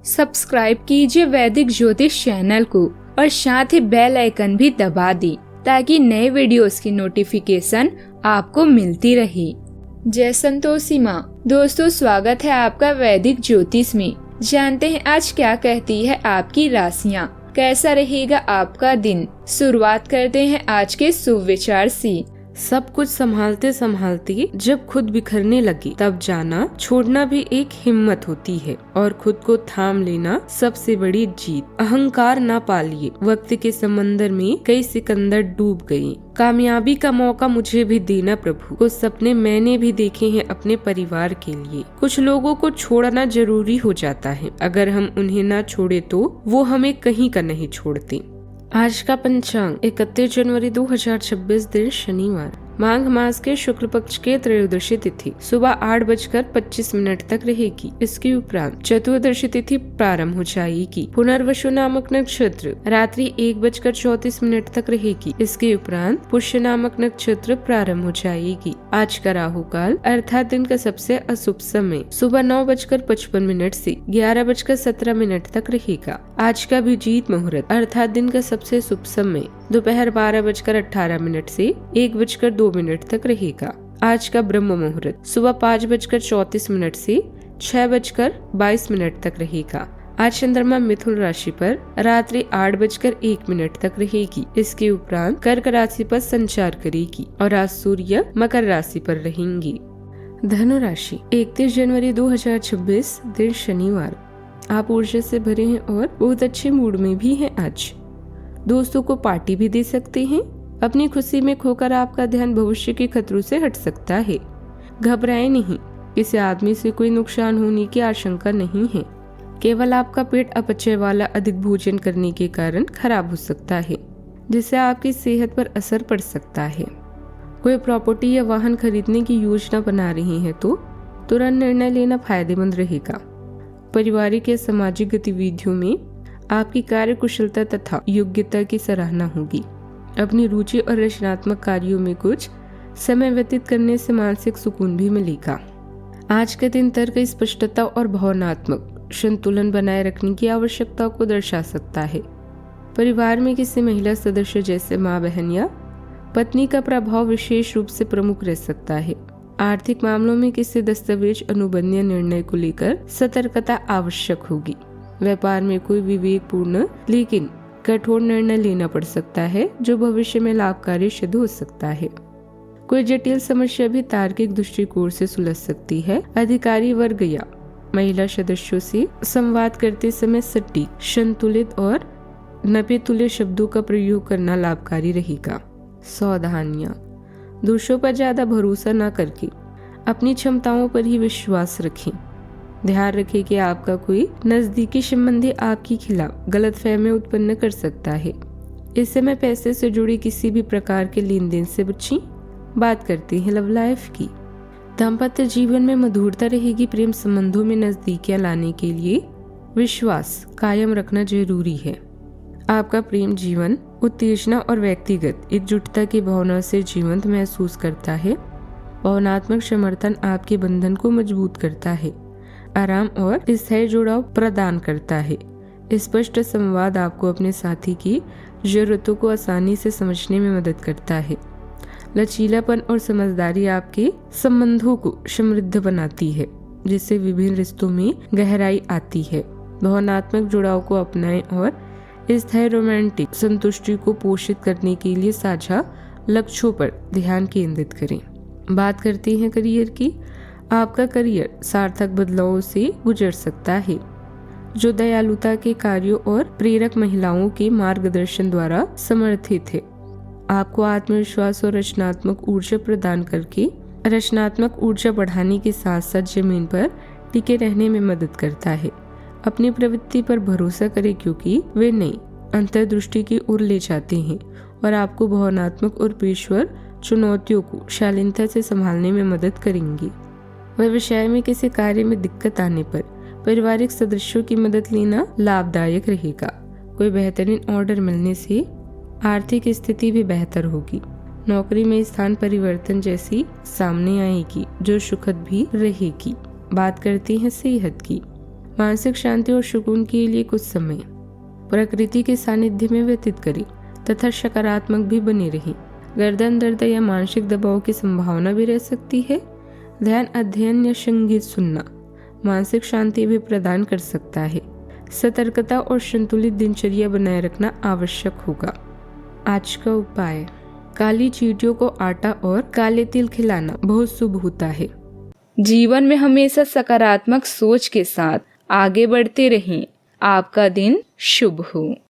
Subscribe कीजिए वैदिक ज्योतिष चैनल को और साथ ही बेल आइकन भी दबा दी ताकि नए वीडियोस की नोटिफिकेशन आपको मिलती रहे। जय संतोषी माँ। दोस्तों, स्वागत है आपका वैदिक ज्योतिष में। जानते हैं आज क्या कहती है आपकी राशियाँ, कैसा रहेगा आपका दिन। शुरुआत करते हैं आज के शुभ विचार से। सब कुछ संभालते संभालते जब खुद बिखरने लगी तब जाना छोड़ना भी एक हिम्मत होती है और खुद को थाम लेना सबसे बड़ी जीत। अहंकार ना पालिए। वक्त के समंदर में कई सिकंदर डूब गए। कामयाबी का मौका मुझे भी देना प्रभु। कुछ सपने मैंने भी देखे हैं अपने परिवार के लिए। कुछ लोगों को छोड़ना जरूरी हो जाता है। अगर हम उन्हें ना छोड़े तो वो हमें कहीं का नहीं छोड़ते। आज का पंचांग 31 जनवरी 2026 दिन शनिवार। माघ मास के शुक्ल पक्ष के त्रयोदशी तिथि सुबह 8:25 तक रहेगी। इसके उपरांत चतुर्दशी तिथि प्रारंभ हो जाएगी। पुनर्वसु नामक नक्षत्र रात्रि 1:34 तक रहेगी। इसके उपरांत पुष्य नामक नक्षत्र प्रारंभ हो जाएगी। आज का राहु काल अर्थात दिन का सबसे अशुभ समय सुबह 9:55 से 11:17 तक रहेगा। आज का अभिजीत मुहूर्त अर्थात दिन का सबसे शुभ समय दोपहर 12:18 से 1:02 तक रहेगा। आज का ब्रह्म मुहूर्त सुबह 5:34 से 6:22 तक रहेगा। आज चंद्रमा मिथुन राशि पर रात्रि 8:01 तक रहेगी। इसके उपरांत कर्क राशि पर संचार करेगी और आज सूर्य मकर राशि पर रहेंगी। धनु राशि 31 जनवरी 2026 दिन शनिवार। आप ऊर्जा से भरे हैं और बहुत अच्छे मूड में भी हैं। आज दोस्तों को पार्टी भी दे सकते हैं। अपनी खुशी में खोकर आपका ध्यान भविष्य के खतरों से हट सकता है। घबराएं नहीं, किसी आदमी से कोई नुकसान होने की आशंका नहीं है। केवल आपका पेट अपचय वाला अधिक भोजन करने के कारण खराब हो सकता है, जिससे आपकी सेहत पर असर पड़ सकता है। कोई प्रॉपर्टी या वाहन खरीदने की योजना बना रही है तो तुरंत निर्णय लेना फायदेमंद रहेगा। पारिवारिक या सामाजिक गतिविधियों में आपकी कार्य कुशलता तथा योग्यता की सराहना होगी। अपनी रुचि और रचनात्मक कार्यों में कुछ समय व्यतीत करने से मानसिक सुकून भी मिलेगा। आज का दिन तर्क स्पष्टता और भावनात्मक संतुलन बनाए रखने की आवश्यकता को दर्शा सकता है। परिवार में किसी महिला सदस्य जैसे माँ, बहन या पत्नी का प्रभाव विशेष रूप से प्रमुख रह सकता है। आर्थिक मामलों में किसी दस्तावेज, अनुबंध या निर्णय को लेकर सतर्कता आवश्यक होगी। व्यापार में कोई विवेकपूर्ण लेकिन कठोर निर्णय लेना पड़ सकता है जो भविष्य में लाभकारी सिद्ध हो सकता है। कोई जटिल समस्या भी तार्किक दृष्टिकोण से सुलझ सकती है। अधिकारी वर्ग या महिला सदस्यों से संवाद करते समय सटीक, संतुलित और नपेतुल्य शब्दों का प्रयोग करना लाभकारी रहेगा। सावधानियां। दूसरों पर ज्यादा भरोसा न करके अपनी क्षमताओं पर ही विश्वास रखें। ध्यान रखें कि आपका कोई नजदीकी संबंधी आपके खिलाफ गलतफहमी उत्पन्न कर सकता है। इस समय पैसे से जुड़ी किसी भी प्रकार के लेन देन से बचें। बात करते हैं लव लाइफ की। दाम्पत्य जीवन में मधुरता रहेगी। प्रेम संबंधों में नजदीकियां लाने के लिए विश्वास कायम रखना जरूरी है। आपका प्रेम जीवन उत्तेजना और व्यक्तिगत एकजुटता की भावना से जीवंत महसूस करता है। भावनात्मक समर्थन आपके बंधन को मजबूत करता है, आराम और स्थायी जुड़ाव प्रदान करता है। स्पष्ट संवाद आपको अपने साथी की जरूरतों को आसानी से समझने में मदद करता है। लचीलापन और समझदारी आपके संबंधों को समृद्ध बनाती है, जिससे विभिन्न रिश्तों में गहराई आती है। भावनात्मक जुड़ाव को अपनाएं और स्थायी रोमांटिक संतुष्टि को पोषित करने के लिए साझा लक्ष्यों पर ध्यान केंद्रित करें। बात करते हैं करियर की। आपका करियर सार्थक बदलावों से गुजर सकता है, जो दयालुता के कार्यों और प्रेरक महिलाओं के मार्गदर्शन द्वारा समर्थित है। आपको आत्मविश्वास और रचनात्मक ऊर्जा प्रदान करके रचनात्मक ऊर्जा बढ़ाने के साथ साथ जमीन पर टिके रहने में मदद करता है। अपनी प्रवृत्ति पर भरोसा करें क्योंकि वे नई अंतर्दृष्टि की ओर ले जाते हैं और आपको भावनात्मक और पेशेवर चुनौतियों को शालीनता से संभालने में मदद करेंगी। व्यवसाय में किसी कार्य में दिक्कत आने पर पारिवारिक सदस्यों की मदद लेना लाभदायक रहेगा। कोई बेहतरीन ऑर्डर मिलने से आर्थिक स्थिति भी बेहतर होगी। नौकरी में स्थान परिवर्तन जैसी सामने आएगी जो सुखद भी रहेगी। बात करते हैं सेहत की। मानसिक शांति और सुकून के लिए कुछ समय प्रकृति के सानिध्य में व्यतीत करें तथा सकारात्मक भी बने रहें। गर्दन दर्द या मानसिक दबाव की संभावना भी रह सकती है। ध्यान, अध्ययन या संगीत सुनना मानसिक शांति भी प्रदान कर सकता है। सतर्कता और संतुलित दिनचर्या बनाए रखना आवश्यक होगा। आज का उपाय, काली चींटियों को आटा और काले तिल खिलाना बहुत शुभ होता है। जीवन में हमेशा सकारात्मक सोच के साथ आगे बढ़ते रहें। आपका दिन शुभ हो।